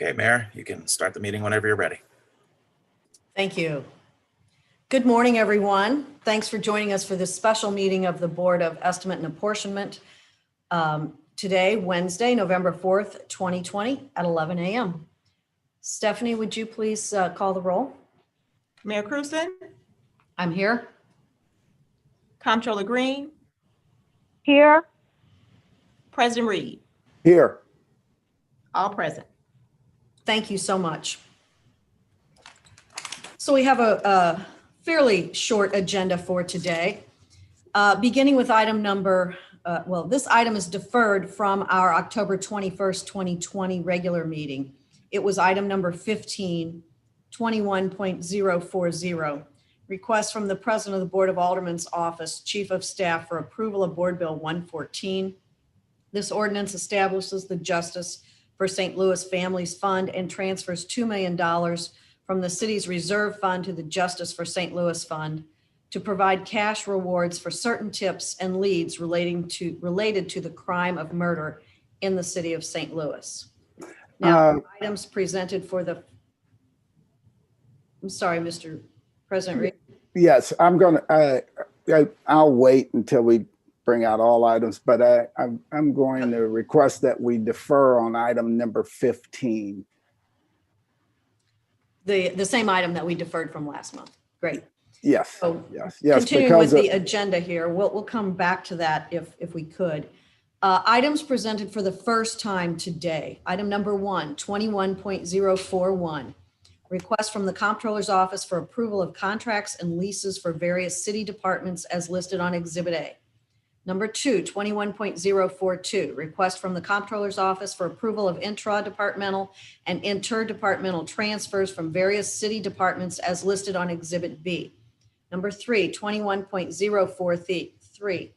Okay, Mayor, you can start the meeting whenever you're ready. Thank you. Good morning, everyone. Thanks for joining us for this special meeting of the Board of Estimate and Apportionment today, Wednesday, November 4th, 2020 at 11 a.m. Stephanie, would you please call the roll? Mayor Cruzen, I'm here. Comptroller Green, Here. President Reed, Here. all present. Thank you so much. So we have a fairly short agenda for today, beginning with item number, this item is deferred from our October 21st, 2020 regular meeting. It was item number 15, 21.040, request from the President of the Board of Aldermen's Office, Chief of Staff for approval of Board Bill 114. This ordinance establishes the Justice for St. Louis Families Fund and transfers $2 million from the city's reserve fund to the Justice for St. Louis Fund to provide cash rewards for certain tips and leads related to the crime of murder in the city of St. Louis. Now, items presented for the, I'm sorry, Mr. President Reed. Yes, I'm going to, I'll wait until we bring out all items, but I'm going to request that we defer on item number 15. The same item that we deferred from last month. Great. Yes, So yes. continuing with the agenda here, we'll come back to that if we could. Items presented for the first time today. Item number 1, 21.041. Request from the Comptroller's Office for approval of contracts and leases for various city departments as listed on Exhibit A. Number 2, 21.042. Request from the Comptroller's Office for approval of intra-departmental and interdepartmental transfers from various city departments as listed on Exhibit B. Number 3, 21.043.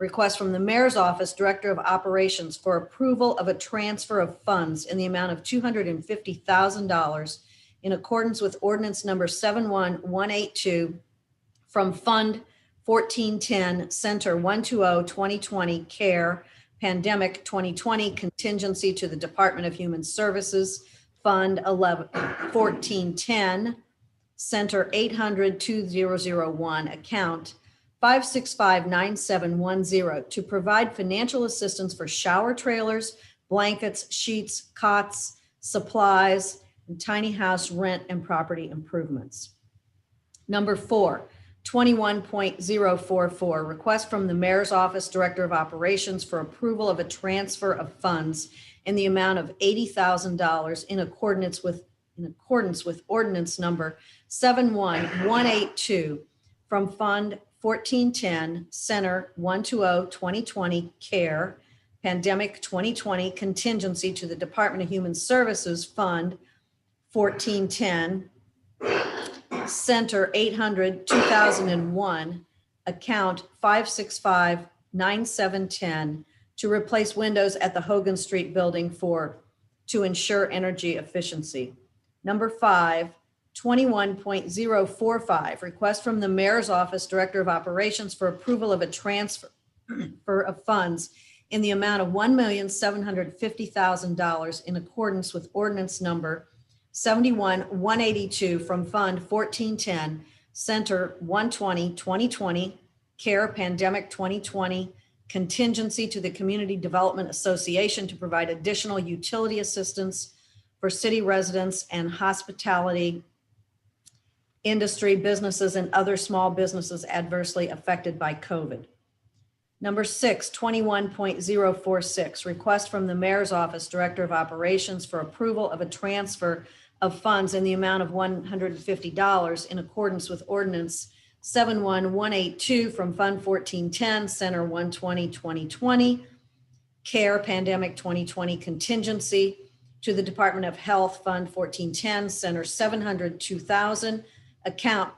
Request from the Mayor's Office, Director of Operations for approval of a transfer of funds in the amount of $250,000 in accordance with Ordinance Number 71182 from Fund 1410 Center 120-2020 CARE Pandemic 2020 Contingency to the Department of Human Services Fund 1410 Center 800-2001 account 5659710 to provide financial assistance for shower trailers, blankets, sheets, cots, supplies, and tiny house rent and property improvements. Number 4, 21.044, request from the Mayor's Office, Director of Operations for approval of a transfer of funds in the amount of $80,000 in accordance with Ordinance Number 71182 from Fund 1410 Center 120-2020 CARE Pandemic 2020 Contingency to the Department of Human Services Fund 1410 Center 800-2001 account 5659710 to replace windows at the Hogan Street building to ensure energy efficiency. Number 5, 21.045, request from the Mayor's Office, Director of Operations for approval of a transfer of funds in the amount of $1,750,000 in accordance with Ordinance Number 71182 from Fund 1410 Center 120-2020 CARE Pandemic 2020 Contingency to the Community Development Association to provide additional utility assistance for city residents and hospitality industry businesses and other small businesses adversely affected by COVID. Number 6, 21.046, request from the Mayor's Office, Director of Operations for approval of a transfer of funds in the amount of $150 in accordance with Ordinance 71182 from Fund 1410 Center 120-2020 CARE Pandemic 2020 Contingency to the Department of Health Fund 1410 Center 700-2000 account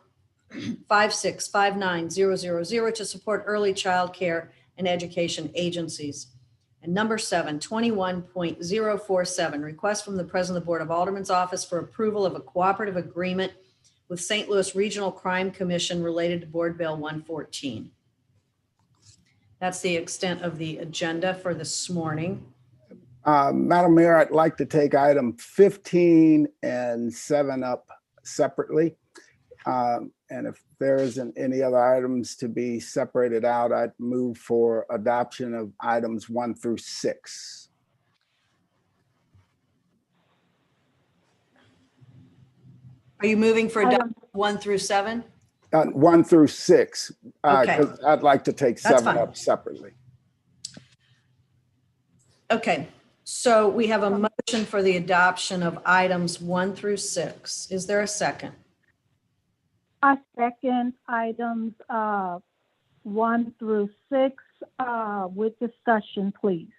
5659000 to support early child care and education agencies. And number 7, 21.047, request from the President of the Board of Aldermen's Office for approval of a cooperative agreement with St. Louis Regional Crime Commission related to Board Bill 114. That's the extent of the agenda for this morning. Madam Mayor, I'd like to take item 15 and 7 up separately. And if there isn't any other items to be separated out, I'd move for adoption of items 1 through 6. Are you moving for Item- adoption 1 through 7? 1 through 6, Okay. 'cause I'd like to take That's 7 fine. up separately. Okay, so we have a motion for the adoption of items 1 through 6. Is there a second? I second items 1 through 6 with discussion, please.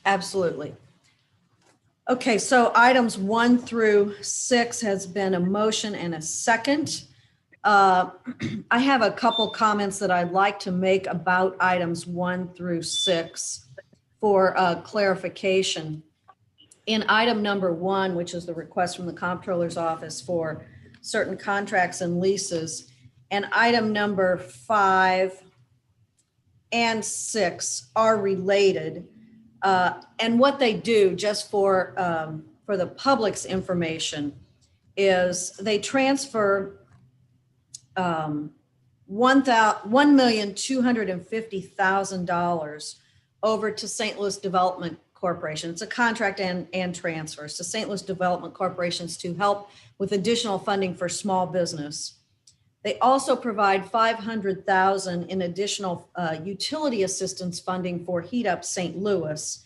Absolutely. Okay, so items 1 through 6 has been a motion and a second. I have a couple comments that I'd like to make about items 1 through 6 for clarification. In item number 1, which is the request from the comptroller's office for certain contracts and leases, and item number 5 and 6 are related. And what they do, just for the public's information, is they transfer $1,250,000 over to St. Louis Development Corporation. It's a contract and transfers to St. Louis Development Corporations to help with additional funding for small business. They also provide $500,000 in additional utility assistance funding for Heat Up St. Louis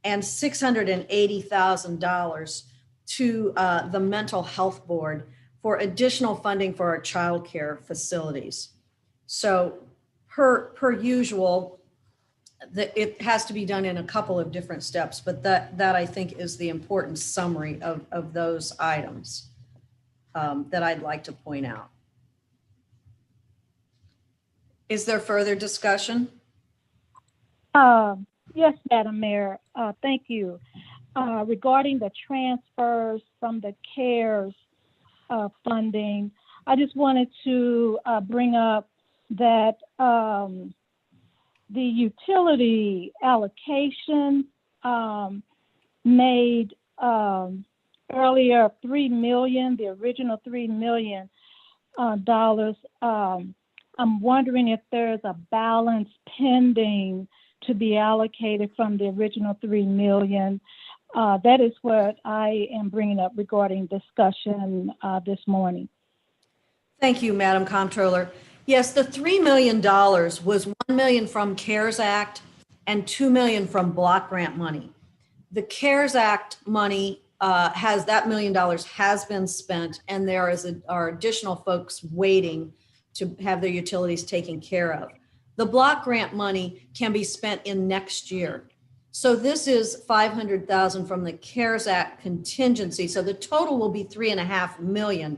and $680,000 to the Mental Health Board for additional funding for our childcare facilities. So per usual, it has to be done in a couple of different steps, but that I think is the important summary of those items that I'd like to point out. Is there further discussion? Yes, Madam Mayor, thank you. Regarding the transfers from the CARES funding, I just wanted to bring up that the utility allocation made earlier $3 million, the original $3 million dollars. I'm wondering if there's a balance pending to be allocated from the original $3 million. That is what I am bringing up regarding discussion this morning. Thank you, Madam Comptroller. Yes, the $3 million was $1 million from CARES Act and $2 million from block grant money. The CARES Act money has that $1 million has been spent, and there are additional folks waiting to have their utilities taken care of. The block grant money can be spent in next year. So this is $500,000 from the CARES Act contingency. So the total will be $3.5 million,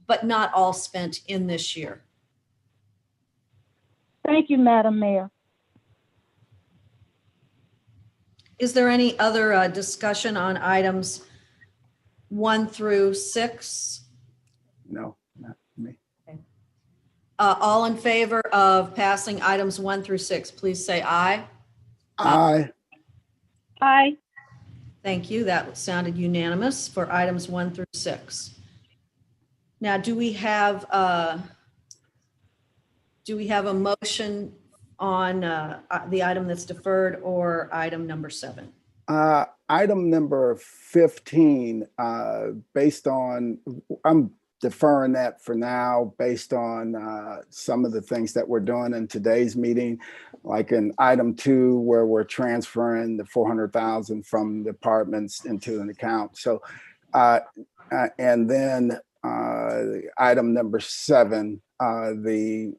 but not all spent in this year. Thank you, Madam Mayor. Is there any other discussion on items 1 through 6? No, not me. All in favor of passing items 1 through 6, please say aye. Aye. Aye. Thank you. That sounded unanimous for items 1 through 6. Now, do we have a motion on the item that's deferred or item number 7? Item number 15, based on, I'm deferring that for now based on some of the things that we're doing in today's meeting, like in item 2, where we're transferring the $400,000 from departments into an account. So, and then item number 7, a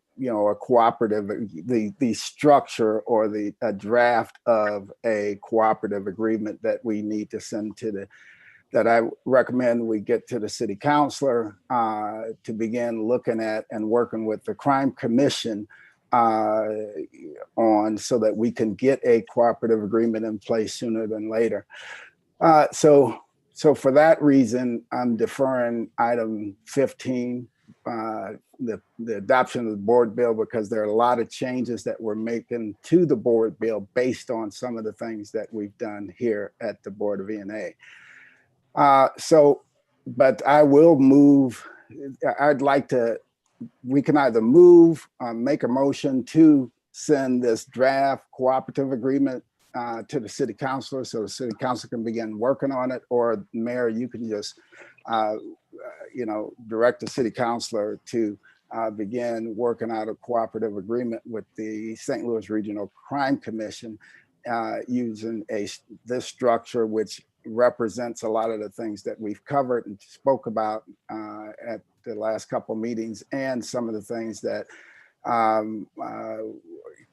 cooperative, the structure or a draft of a cooperative agreement that we need to send to that I recommend we get to the city councilor to begin looking at and working with the crime commission on, so that we can get a cooperative agreement in place sooner than later. So for that reason, I'm deferring item 15 the adoption of the board bill, because there are a lot of changes that we're making to the board bill based on some of the things that we've done here at the Board of E&A. But I will move. I'd like to, we can either move, make a motion to send this draft cooperative agreement to the city councilor so the city council can begin working on it, or Mayor, you can just, direct the city councilor to begin working out a cooperative agreement with the St. Louis Regional Crime Commission using this structure, which represents a lot of the things that we've covered and spoke about at the last couple of meetings, and some of the things that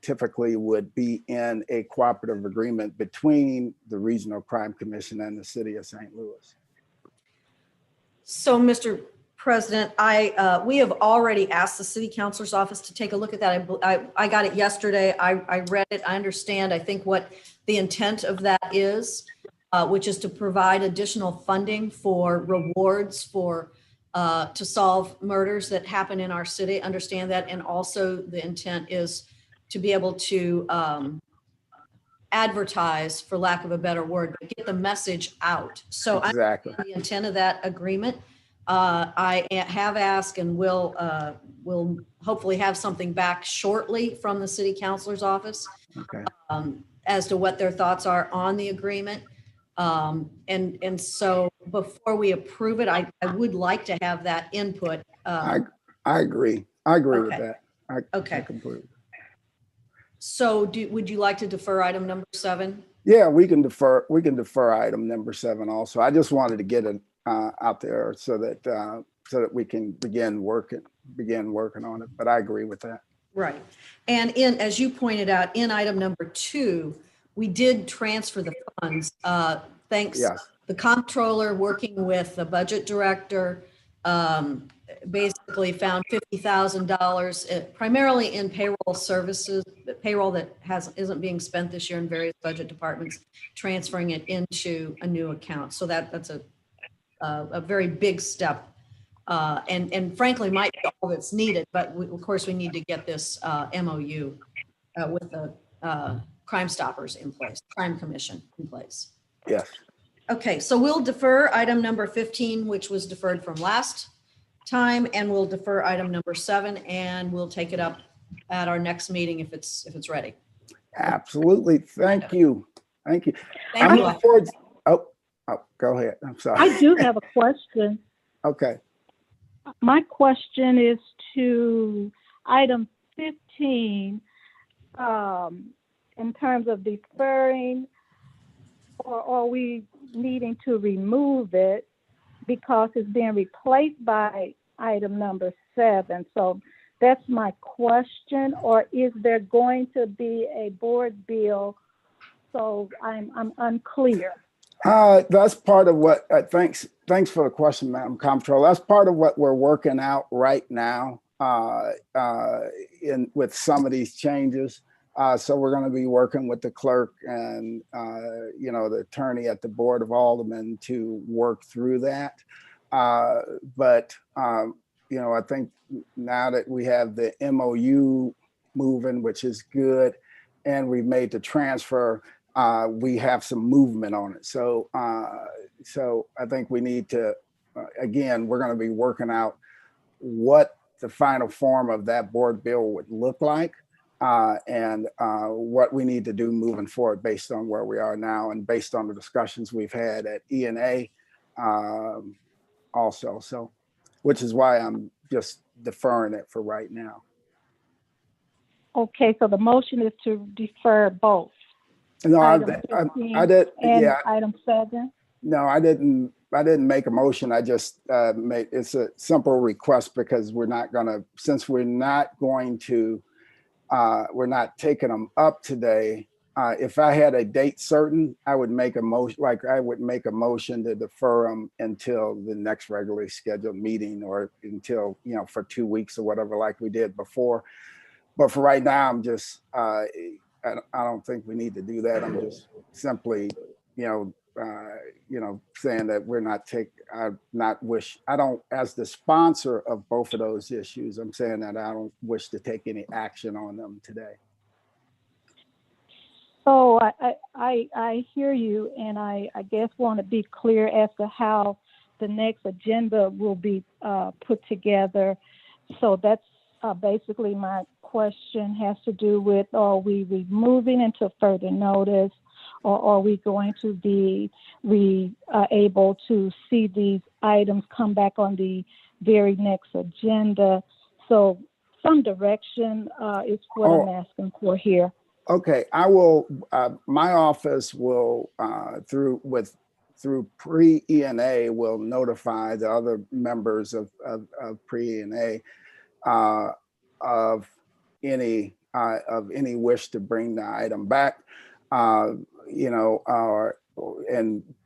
typically would be in a cooperative agreement between the Regional Crime Commission and the city of St. Louis. So, Mr. President, we have already asked the city councilor's office to take a look at that. I got it yesterday. I read it. I understand, I think, what the intent of that is, which is to provide additional funding for rewards for to solve murders that happen in our city. Understand that. And also the intent is to be able to advertise, for lack of a better word, but get the message out. So Exactly. the intent of that agreement. I have asked and will hopefully have something back shortly from the city councilor's office Okay. as to what their thoughts are on the agreement. And so before we approve it, I would like to have that input. I agree. I agree with Okay. that. Okay. I completely. So would you like to defer item number 7? Yeah, we can defer item number 7 also. I just wanted to get it out there so that we can begin working on it. But I agree with that. Right. And as you pointed out, in item number 2, we did transfer the funds. Thanks. Yes. The comptroller working with the budget director basically found $50,000 primarily in payroll services, payroll that isn't being spent this year in various budget departments, transferring it into a new account. So that's a very big step, and frankly might be all that's needed. But of course, we need to get this MOU with the Crime Stoppers in place, Crime Commission in place. Yes. Okay, so we'll defer item number 15, which was deferred from last time, and we'll defer item number 7, and we'll take it up at our next meeting if it's ready. Absolutely. Thank you. Thank you. Thank I'm you. looking forward. Oh, go ahead. I'm sorry. I do have a question. Okay. My question is to item 15, in terms of deferring, or are we needing to remove it because it's being replaced by item number 7? So that's my question. Or is there going to be a board bill? So I'm unclear. That's part of what, thanks for the question, Madam Comptroller. That's part of what we're working out right now with some of these changes. So we're going to be working with the clerk and, the attorney at the Board of Aldermen to work through that. But I think now that we have the MOU moving, which is good, and we've made the transfer, we have some movement on it. So I think we need to, again, we're going to be working out what the final form of that board bill would look like, and what we need to do moving forward based on where we are now and based on the discussions we've had at E&A also. So, which is why I'm just deferring it for right now. Okay, so the motion is to defer both. No, Item I 15 did. And Yeah. item 7? No, I didn't make a motion. I just it's a simple request because we're not taking them up today. If I had a date certain, I would make a motion, to defer them until the next regularly scheduled meeting, or until, for 2 weeks or whatever, like we did before. But for right now, I'm just, I don't think we need to do that. I'm just simply, saying that we're not I don't, as the sponsor of both of those issues, I'm saying that I don't wish to take any action on them today. So I hear you, and I guess want to be clear as to how the next agenda will be put together. So that's basically my question has to do with, are we removing until further notice, or are we going to be able to see these items come back on the very next agenda? So some direction is what I'm asking for here. Okay, I will, my office will, through pre-ENA, will notify the other members of pre-ENA of any wish to bring the item back. And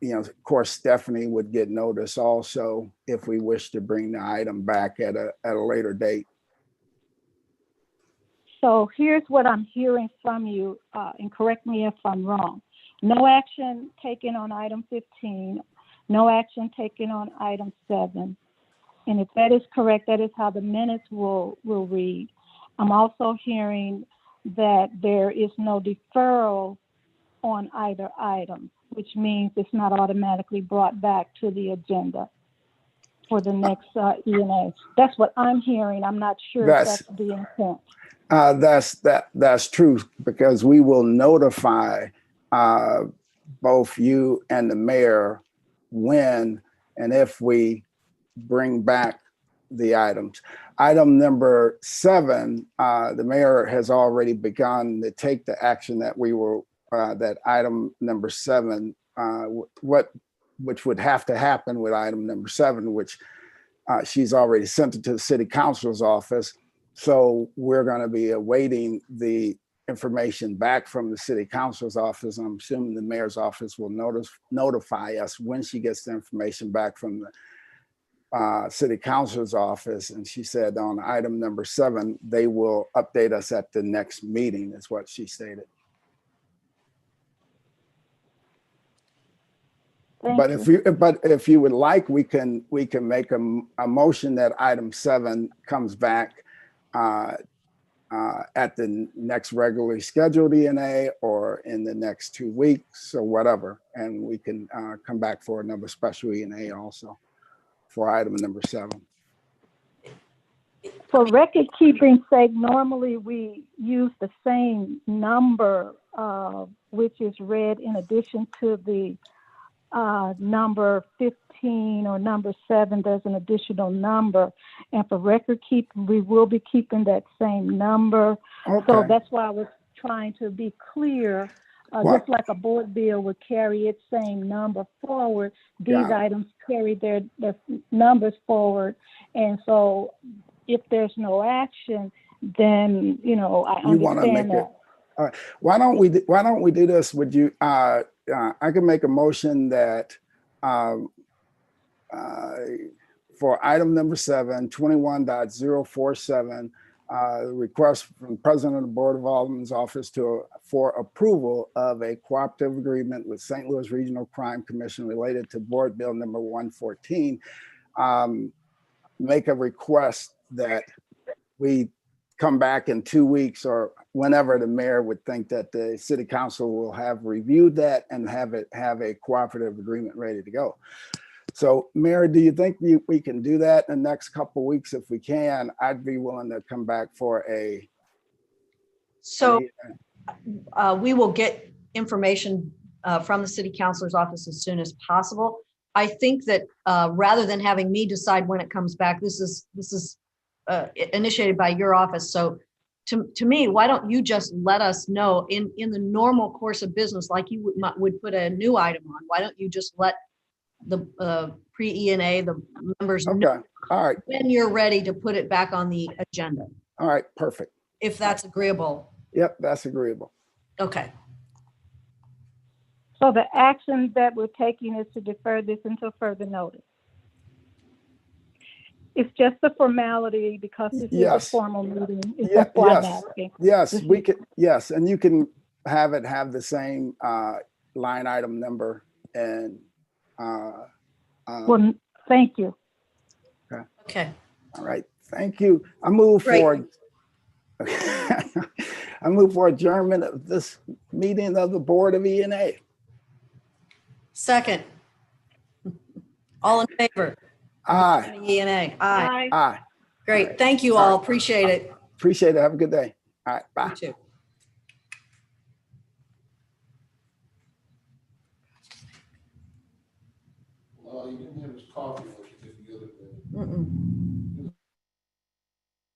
of course, Stephanie would get notice also if we wish to bring the item back at a later date. So here's what I'm hearing from you, and correct me if I'm wrong. No action taken on item 15, no action taken on item 7. And if that is correct, that is how the minutes will read. I'm also hearing that there is no deferral on either item, which means it's not automatically brought back to the agenda for the next ENA. That's what I'm hearing. I'm not sure if that's the intent. That's true, because we will notify both you and the mayor when and if we bring back the items. Item number 7, the mayor has already begun to take the action that that item number 7, which would have to happen with item number 7, which she's already sent it to the city council's office. So we're going to be awaiting the information back from the city council's office. I'm assuming the mayor's office will notify us when she gets the information back from the city council's office. And she said on item number 7, they will update us at the next meeting, is what she stated. But if you would like, we can make a motion that item 7 comes back at the next regularly scheduled ENA or in the next 2 weeks or whatever, and we can come back for another special ENA also for item number 7. For record keeping sake, normally we use the same number, which is read in addition to the number 15 or number 7, there's an additional number. And for record keeping, we will be keeping that same number. Okay. So that's why I was trying to be clear. Just like a board bill would carry its same number forward, these items carry their numbers forward. And so if there's no action, then, I understand that. All right. Why don't we do this? Would you, I can make a motion that for item number 7, 21.047, request from the President of the Board of Aldermen's office for approval of a cooperative agreement with St. Louis Regional Crime Commission related to Board Bill number 114. Make a request that we come back in 2 weeks or whenever the mayor would think that the city council will have reviewed that and have a cooperative agreement ready to go. So, Mayor, do you think we can do that in the next couple of weeks? If we can, I'd be willing to come back for a. So we will get information from the city councilor's office as soon as possible. I think that rather than having me decide when it comes back, this is initiated by your office. So to me, why don't you just let us know in the normal course of business, like you would put a new item on? Why don't you just let the pre-ENA, the members know all right, when you're ready to put it back on the agenda? All right, perfect. If that's agreeable. Yep, that's agreeable. Okay. So the action that we're taking is to defer this until further notice. It's just a formality because this is a formal meeting. That's why I'm asking. Yes, we could. Yes, and you can have the same line item number and, Well, thank you. Okay, all right, thank you. I move Great. for, I move for adjournment of this meeting of the Board of E&A. second. All in favor? Aye, E&A, aye. aye. Great, thank you all, appreciate it. Appreciate it. Have a good day. All right, bye. You too. You didn't have his coffee, or you didn't get it. Mm-mm.